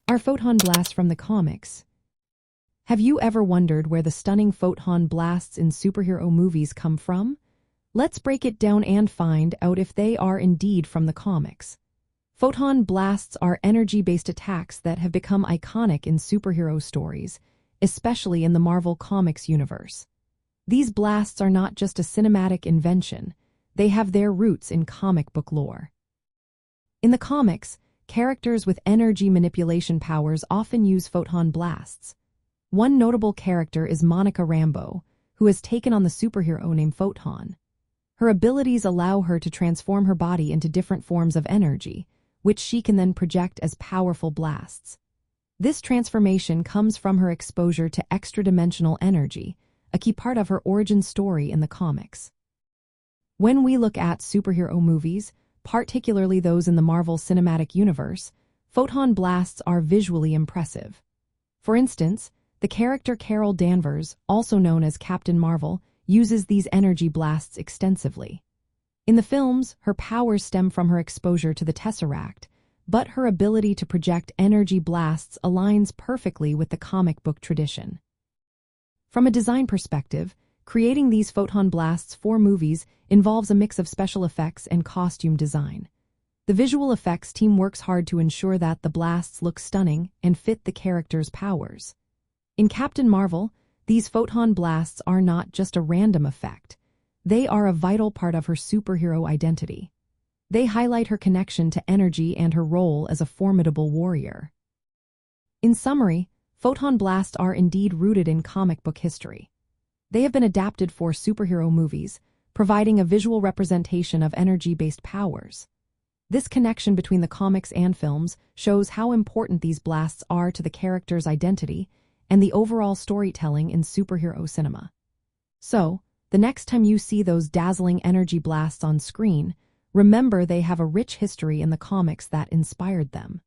Are photon blasts from the comics? Have you ever wondered where the stunning photon blasts in superhero movies come from? Let's break it down and find out if they are indeed from the comics. Photon blasts are energy-based attacks that have become iconic in superhero stories, especially in the Marvel Comics universe. These blasts are not just a cinematic invention, they have their roots in comic book lore. In the comics, characters with energy manipulation powers often use photon blasts. One notable character is Monica Rambeau, who has taken on the superhero name Photon. Her abilities allow her to transform her body into different forms of energy, which she can then project as powerful blasts. This transformation comes from her exposure to extra-dimensional energy, a key part of her origin story in the comics. When we look at superhero movies, particularly those in the Marvel Cinematic Universe, photon blasts are visually impressive. For instance, the character Carol Danvers, also known as Captain Marvel, uses these energy blasts extensively. In the films, her powers stem from her exposure to the Tesseract, but her ability to project energy blasts aligns perfectly with the comic book tradition. From a design perspective, creating these photon blasts for movies involves a mix of special effects and costume design. The visual effects team works hard to ensure that the blasts look stunning and fit the character's powers. In Captain Marvel, these photon blasts are not just a random effect. They are a vital part of her superhero identity. They highlight her connection to energy and her role as a formidable warrior. In summary, photon blasts are indeed rooted in comic book history. They have been adapted for superhero movies, providing a visual representation of energy-based powers. This connection between the comics and films shows how important these blasts are to the character's identity and the overall storytelling in superhero cinema. So, the next time you see those dazzling energy blasts on screen, remember they have a rich history in the comics that inspired them.